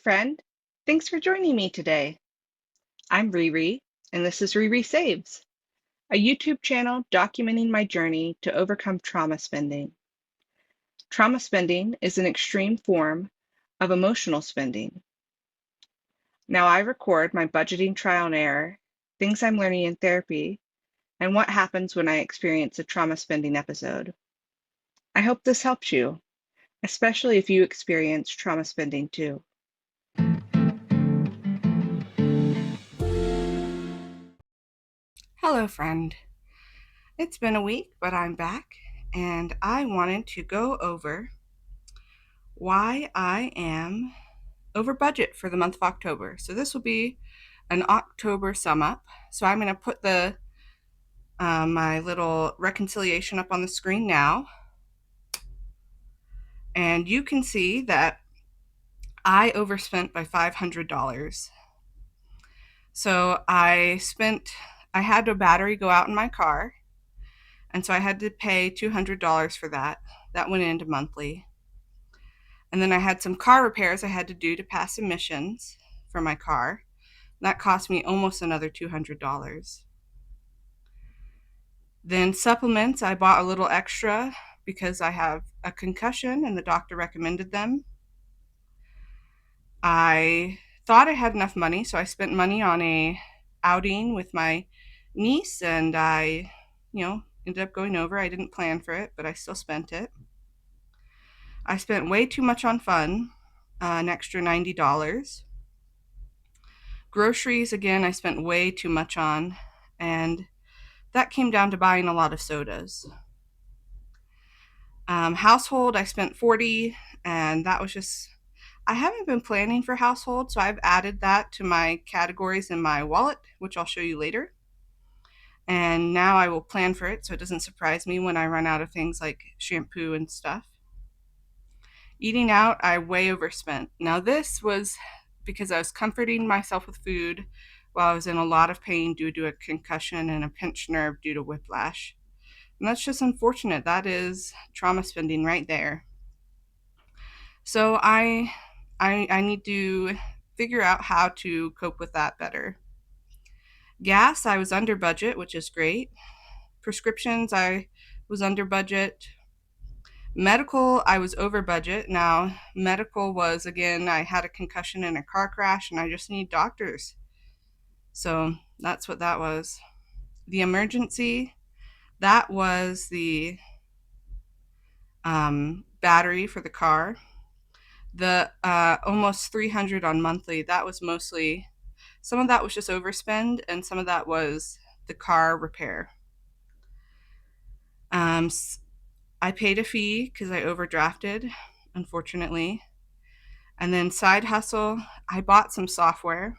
friend. Thanks for joining me today. I'm Riri, and this is ReeReeSaves, a YouTube channel documenting my journey to overcome trauma spending. Trauma spending is an extreme form of emotional spending. Now, I record my budgeting trial and error, things I'm learning in therapy, and what happens when I experience a trauma spending episode. I hope this helps you, especially if you experience trauma spending too. Hello, friend. It's been a week, but I'm back, and I wanted to go over why I am over budget for the month of October. So this will be an October sum up. So I'm going to put the my little reconciliation up on the screen now, and you can see that I overspent by $500. So I had a battery go out in my car, and so I had to pay $200 for that. That went into monthly. And then I had some car repairs I had to do to pass emissions for my car. That cost me almost another $200. Then supplements, I bought a little extra because I have a concussion and the doctor recommended them. I thought I had enough money, so I spent money on a outing with my niece, and I, ended up going over. I didn't plan for it, but I still spent it. I spent way too much on fun, an extra $90. Groceries, again, I spent way too much on, and that came down to buying a lot of sodas. Household, I spent $40, and that was just, I haven't been planning for household, so I've added that to my categories in my wallet, which I'll show you later. And now I will plan for it so it doesn't surprise me when I run out of things like shampoo and stuff. Eating out, I way overspent. Now, this was because I was comforting myself with food while I was in a lot of pain due to a concussion and a pinched nerve due to whiplash. And that's just unfortunate. That is trauma spending right there. So I need to figure out how to cope with that better. Gas, I was under budget, which is great. Prescriptions, I was under budget. Medical, I was over budget. Now, medical was, again, I had a concussion in a car crash and I just need doctors. So that's what that was. The emergency, that was the battery for the car. The almost 300 on monthly, that was mostly, some of that was just overspend and some of that was the car repair. I paid a fee because I overdrafted, unfortunately. And then side hustle, I bought some software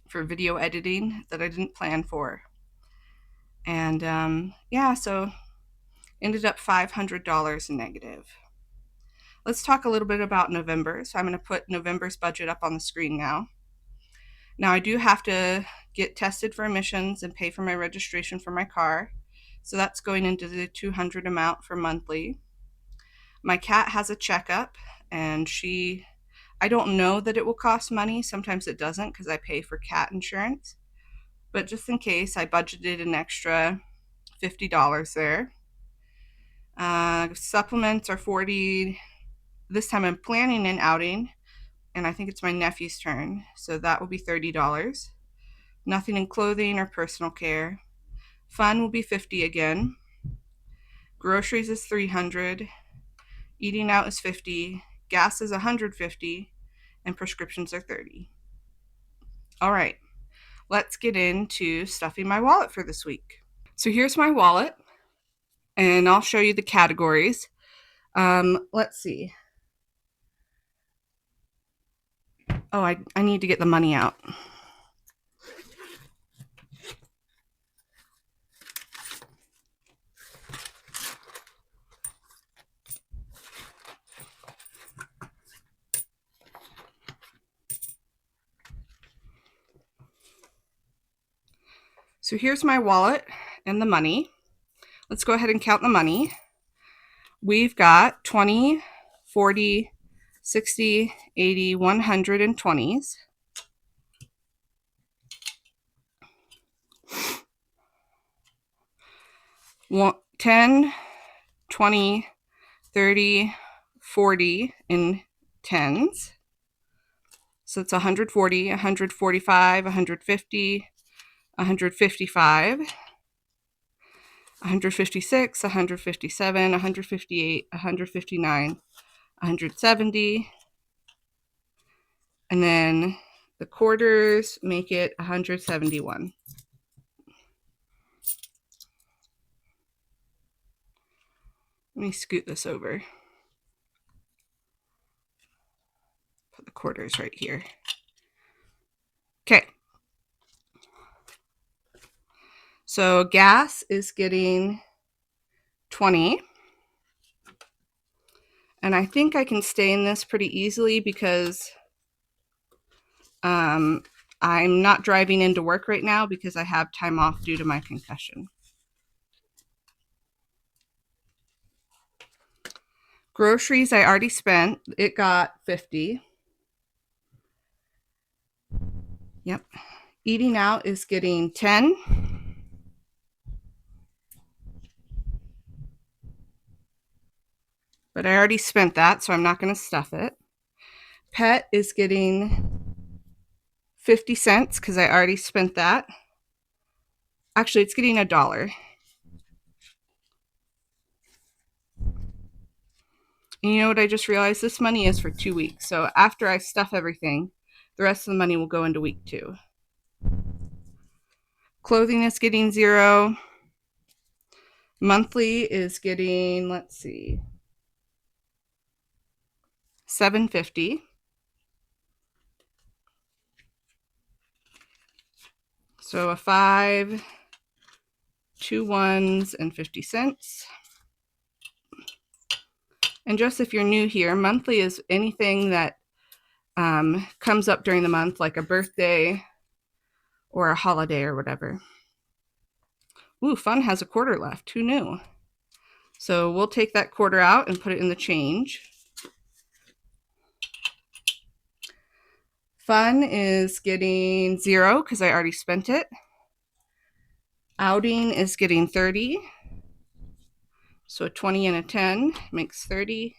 for video editing that I didn't plan for. And so ended up $500 negative. Let's talk a little bit about November. So I'm going to put November's budget up on the screen now. Now I do have to get tested for emissions and pay for my registration for my car. So that's going into the $200 amount for monthly. My cat has a checkup, and I don't know that it will cost money. Sometimes it doesn't because I pay for cat insurance. But just in case, I budgeted an extra $50 there. Supplements are $40. This time I'm planning an outing, and I think it's my nephew's turn, so that will be $30. Nothing in clothing or personal care. Fun will be $50 again. Groceries is $300. Eating out is $50. Gas is $150, and prescriptions are $30. All right, let's get into stuffing my wallet for this week. So here's my wallet, and I'll show you the categories. Let's see. Oh, I need to get the money out. So here's my wallet and the money. Let's go ahead and count the money. We've got 20, 40, 60, 80, 100, and 20s. One, 10, 20, 30, 40 in 10s. So it's 140, 145, 150, 155, 156, 157, 158, 159, 170. And then the quarters make it 171. Let me scoot this over. Put the quarters right here. Okay. So gas is getting 20. And I think I can stay in this pretty easily because I'm not driving into work right now because I have time off due to my concussion. Groceries I already spent. It got 50. Yep. Eating out is getting 10. But I already spent that, so I'm not going to stuff it. Pet is getting 50 cents because I already spent that. Actually, it's getting $1. And you know what I just realized? This money is for 2 weeks. So after I stuff everything, the rest of the money will go into week 2. Clothing is getting 0. Monthly is getting, let's see, $7.50. So a 5, 2 ones, and 50 cents. And just if you're new here, monthly is anything that comes up during the month, like a birthday or a holiday or whatever. Ooh, fun has a quarter left. Who knew? So we'll take that quarter out and put it in the change. Fun is getting 0 because I already spent it. Outing is getting 30. So a 20 and a 10 makes 30.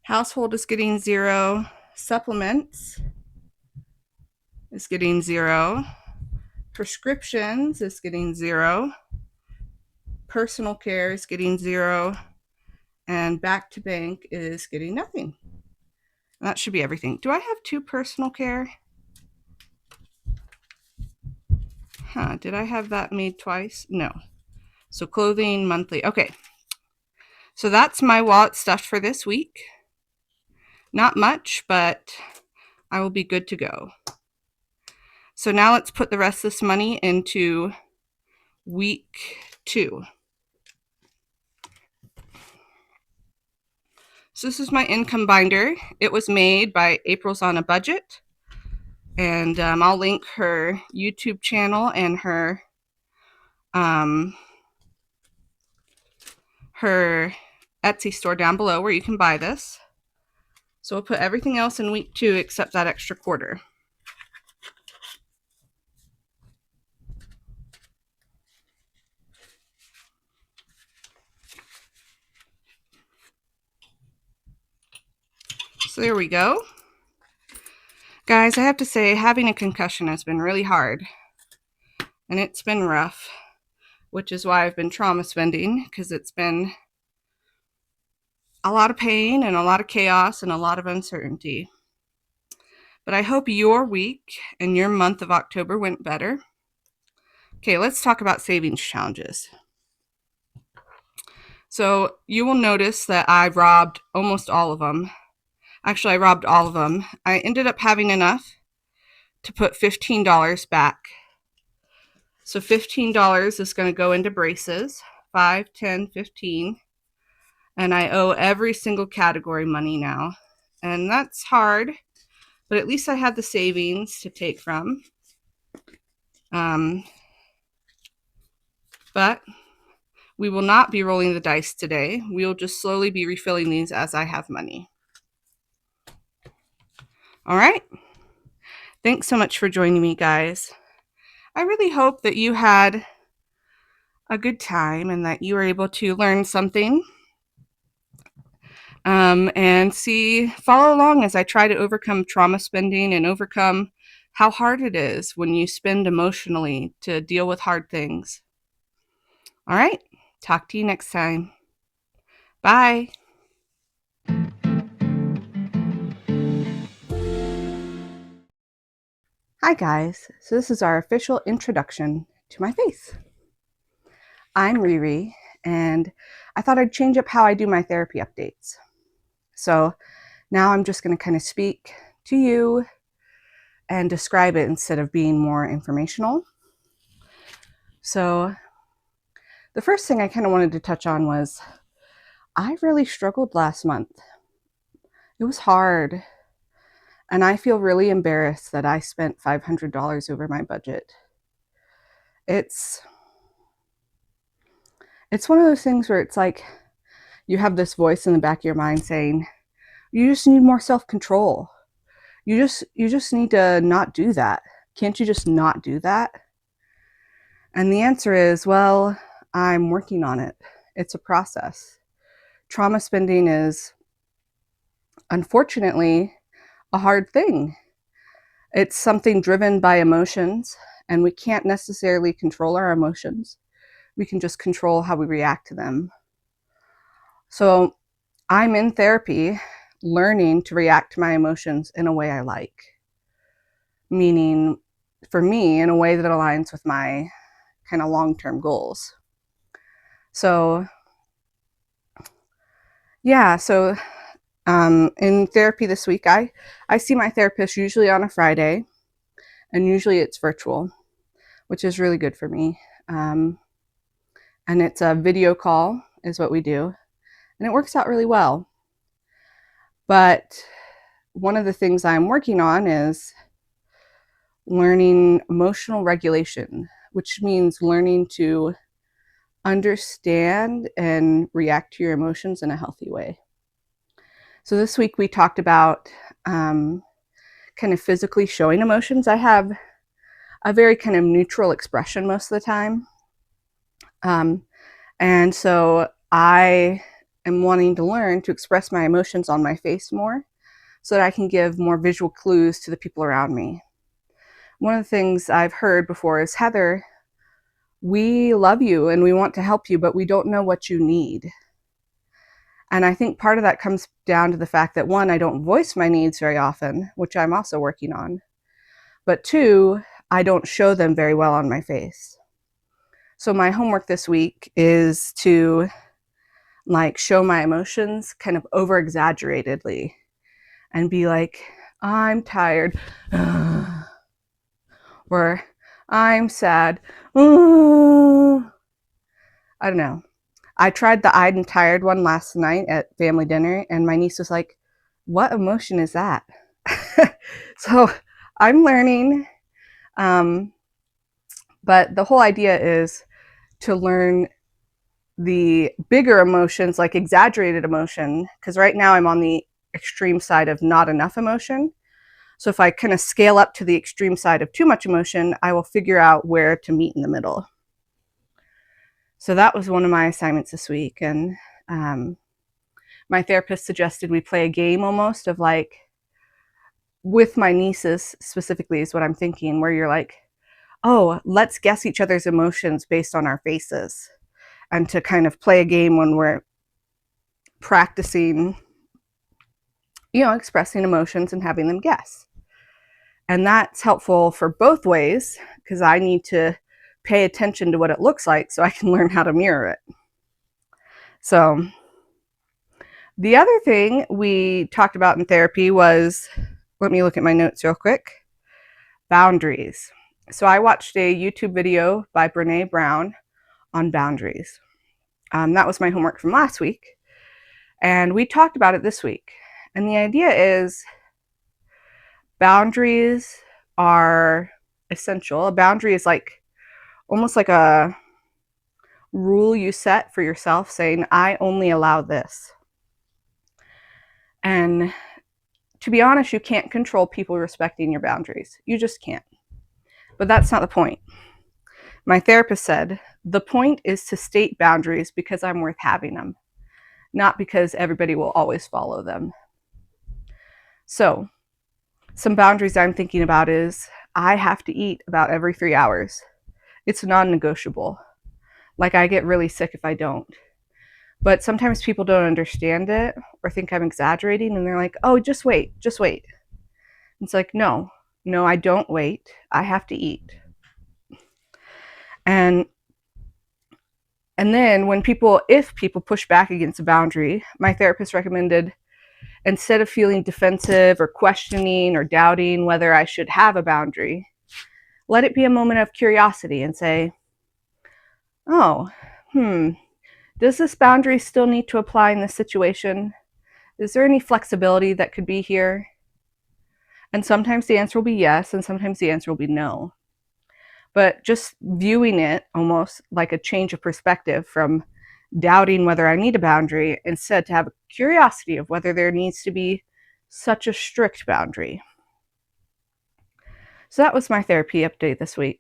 Household is getting 0. Supplements is getting 0. Prescriptions is getting 0. Personal care is getting 0. And back to bank is getting nothing. And that should be everything. Do I have 2 personal care? Did I have that made twice? No. So clothing, monthly. Okay. So that's my wallet stuffed for this week. Not much, but I will be good to go. So now let's put the rest of this money into week 2. So this is my income binder. It was made by April's on a Budget. And I'll link her YouTube channel and her Etsy store down below where you can buy this. So we'll put everything else in week 2 except that extra quarter. So there we go. Guys, I have to say, having a concussion has been really hard. And it's been rough, which is why I've been trauma spending, because it's been a lot of pain and a lot of chaos and a lot of uncertainty. But I hope your week and your month of October went better. Okay, let's talk about savings challenges. So you will notice that I robbed almost all of them. Actually, I robbed all of them. I ended up having enough to put $15 back. So $15 is going to go into braces, 5, 10, 15. And I owe every single category money now. And that's hard, but at least I had the savings to take from. But we will not be rolling the dice today. We will just slowly be refilling these as I have money. All right. Thanks so much for joining me, guys. I really hope that you had a good time and that you were able to learn something and follow along as I try to overcome trauma spending and overcome how hard it is when you spend emotionally to deal with hard things. All right. Talk to you next time. Bye. Hi, guys. So, this is our official introduction to my face. I'm ReeRee, and I thought I'd change up how I do my therapy updates. So, now I'm just going to kind of speak to you and describe it instead of being more informational. So, the first thing I kind of wanted to touch on was I really struggled last month. It was hard, and I feel really embarrassed that I spent $500 over my budget. It's one of those things where it's like you have this voice in the back of your mind saying, you just need more self-control. You just need to not do that. Can't you just not do that? And the answer is, well, I'm working on it. It's a process. Trauma spending is, unfortunately, a hard thing. It's something driven by emotions, and we can't necessarily control our emotions. We can just control how we react to them. So I'm in therapy learning to react to my emotions in a way I like. Meaning, for me, in a way that aligns with my kind of long-term goals. So, yeah, so in therapy this week, I see my therapist usually on a Friday, and usually it's virtual, which is really good for me. And it's a video call is what we do, and it works out really well. But one of the things I'm working on is learning emotional regulation, which means learning to understand and react to your emotions in a healthy way. So this week we talked about kind of physically showing emotions. I have a very kind of neutral expression most of the time. And so I am wanting to learn to express my emotions on my face more so that I can give more visual clues to the people around me. One of the things I've heard before is, Heather, we love you and we want to help you, but we don't know what you need. And I think part of that comes down to the fact that, one, I don't voice my needs very often, which I'm also working on. But two, I don't show them very well on my face. So my homework this week is to show my emotions kind of over exaggeratedly and be like, I'm tired, or I'm sad. I don't know. I tried the eyed and tired one last night at family dinner, and my niece was like, what emotion is that? So I'm learning. But the whole idea is to learn the bigger emotions, like exaggerated emotion, because right now I'm on the extreme side of not enough emotion. So if I kind of scale up to the extreme side of too much emotion, I will figure out where to meet in the middle. So that was one of my assignments this week. And my therapist suggested we play a game almost of with my nieces specifically is what I'm thinking, where you're like, oh, let's guess each other's emotions based on our faces. And to kind of play a game when we're practicing, expressing emotions and having them guess. And that's helpful for both ways because I need to pay attention to what it looks like so I can learn how to mirror it. So the other thing we talked about in therapy was, let me look at my notes real quick, boundaries. So I watched a YouTube video by Brene Brown on boundaries. That was my homework from last week. And we talked about it this week. And the idea is boundaries are essential. A boundary is almost like a rule you set for yourself saying, I only allow this. And to be honest, you can't control people respecting your boundaries. You just can't. But that's not the point. My therapist said, the point is to state boundaries because I'm worth having them, not because everybody will always follow them. So, some boundaries I'm thinking about is I have to eat about every 3 hours. It's non negotiable. Like, I get really sick if I don't. But sometimes people don't understand it or think I'm exaggerating, and they're like, oh, just wait, just wait. It's like, no, no, I don't wait. I have to eat. And then if people push back against a boundary, my therapist recommended, instead of feeling defensive or questioning or doubting whether I should have a boundary, let it be a moment of curiosity and say, oh, does this boundary still need to apply in this situation? Is there any flexibility that could be here? And sometimes the answer will be yes, and sometimes the answer will be no. But just viewing it almost like a change of perspective from doubting whether I need a boundary, instead to have a curiosity of whether there needs to be such a strict boundary. So that was my therapy update this week.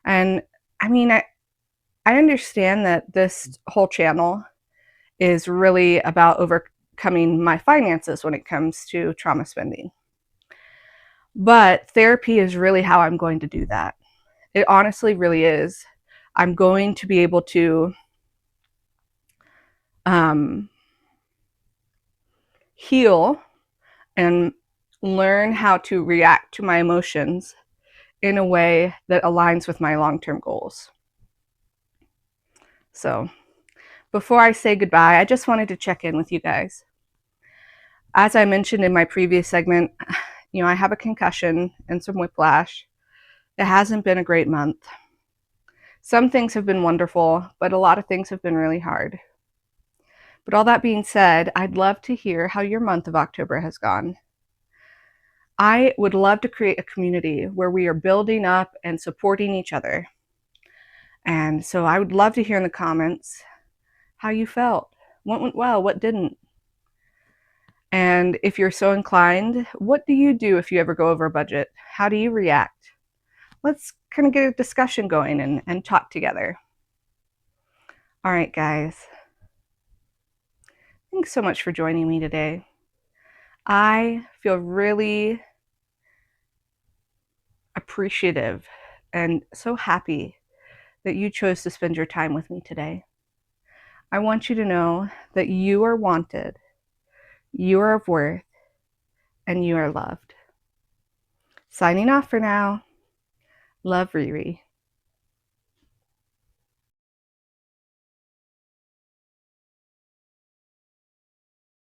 And I mean, I understand that this whole channel is really about overcoming my finances when it comes to trauma spending. But therapy is really how I'm going to do that. It honestly really is. I'm going to be able to heal and learn how to react to my emotions in a way that aligns with my long-term goals. So, before I say goodbye, I just wanted to check in with you guys. As I mentioned in my previous segment, I have a concussion and some whiplash. It hasn't been a great month. Some things have been wonderful, but a lot of things have been really hard. But all that being said, I'd love to hear how your month of October has gone. I would love to create a community where we are building up and supporting each other. And so I would love to hear in the comments how you felt. What went well, what didn't? And if you're so inclined, what do you do if you ever go over a budget? How do you react? Let's kind of get a discussion going and talk together. All right, guys. Thanks so much for joining me today. I feel really appreciative and so happy that you chose to spend your time with me today. I want you to know that you are wanted, you are of worth, and you are loved. Signing off for now. Love, ReeRee.